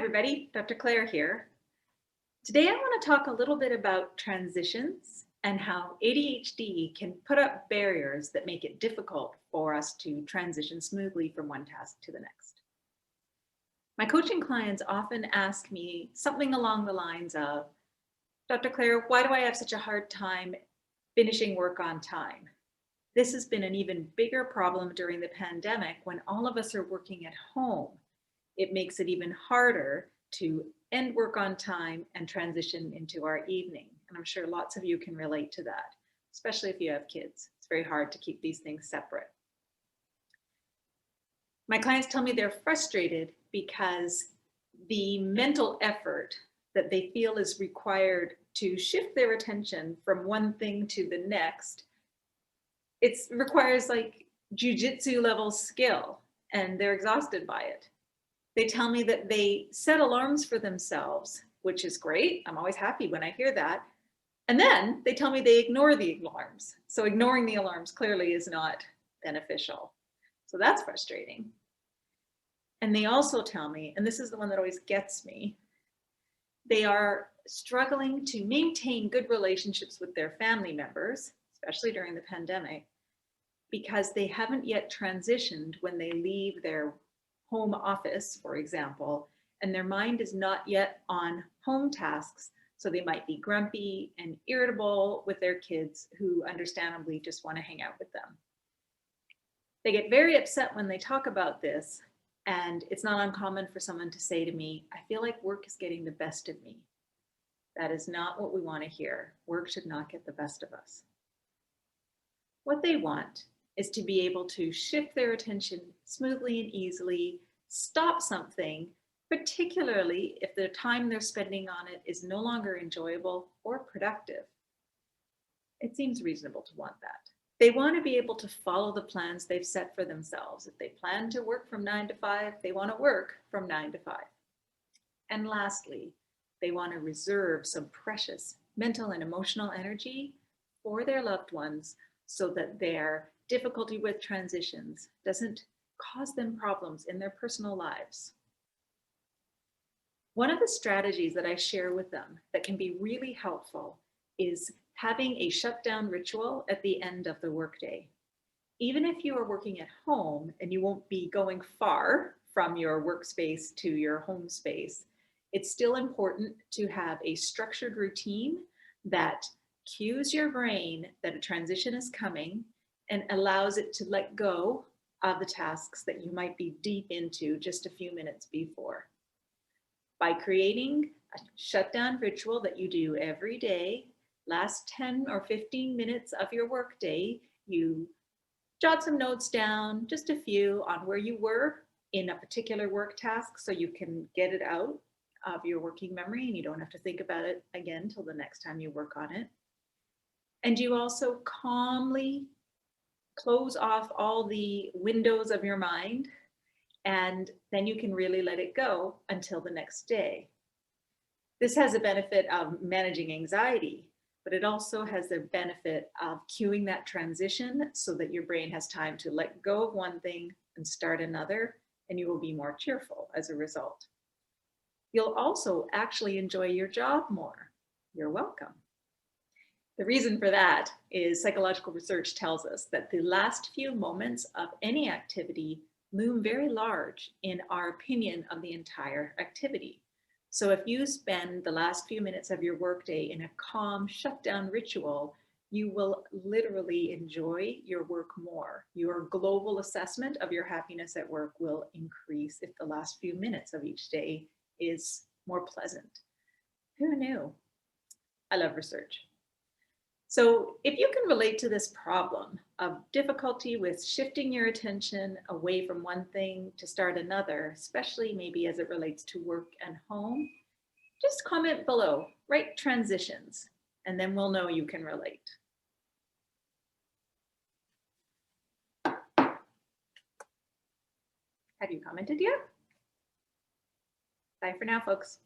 everybody, Dr. Claire here. Today I want to talk a little bit about transitions and how ADHD can put up barriers that make it difficult for us to transition smoothly from one task to the next. My coaching clients often ask me something along the lines of, Dr. Claire, why do I have such a hard time finishing work on time? This has been an even bigger problem during the pandemic when all of us are working at home. It makes it even harder to end work on time and transition into our evening. And I'm sure lots of you can relate to that, especially if you have kids. It's very hard to keep these things separate. My clients tell me they're frustrated because the mental effort that they feel is required to shift their attention from one thing to the next, it requires like jujitsu level skill, and they're exhausted by it. They tell me that they set alarms for themselves, which is great. I'm always happy when I hear that. And then they tell me they ignore the alarms. So ignoring the alarms clearly is not beneficial. So that's frustrating. And they also tell me, and this is the one that always gets me, they are struggling to maintain good relationships with their family members, especially during the pandemic, because they haven't yet transitioned when they leave their home office, for example, and their mind is not yet on home tasks. So they might be grumpy and irritable with their kids who understandably just want to hang out with them. They get very upset when they talk about this, and it's not uncommon for someone to say to me, I feel like work is getting the best of me. That is not what we want to hear. Work should not get the best of us. What they want is to be able to shift their attention smoothly and easily, stop something, particularly if the time they're spending on it is no longer enjoyable or productive. It seems reasonable to want that. They want to be able to follow the plans they've set for themselves. If they plan to work from 9 to 5, they want to work from 9 to 5. And lastly, they want to reserve some precious mental and emotional energy for their loved ones so that their difficulty with transitions doesn't cause them problems in their personal lives. One of the strategies that I share with them that can be really helpful is having a shutdown ritual at the end of the workday. Even if you are working at home and you won't be going far from your workspace to your home space, it's still important to have a structured routine that cues your brain that a transition is coming and allows it to let go of the tasks that you might be deep into just a few minutes before. By creating a shutdown ritual that you do every day, last 10 or 15 minutes of your workday, you jot some notes down, just a few, on where you were in a particular work task so you can get it out of your working memory and you don't have to think about it again till the next time you work on it. And you also calmly close off all the windows of your mind, and then you can really let it go until the next day. This has a benefit of managing anxiety, but it also has the benefit of cueing that transition so that your brain has time to let go of one thing and start another, and you will be more cheerful as a result. You'll also actually enjoy your job more. You're welcome. The reason for that is psychological research tells us that the last few moments of any activity loom very large in our opinion of the entire activity. So if you spend the last few minutes of your workday in a calm shutdown ritual, you will literally enjoy your work more. Your global assessment of your happiness at work will increase if the last few minutes of each day is more pleasant. Who knew? I love research. So if you can relate to this problem of difficulty with shifting your attention away from one thing to start another, especially maybe as it relates to work and home, just comment below, write transitions, and then we'll know you can relate. Have you commented yet? Bye for now, folks.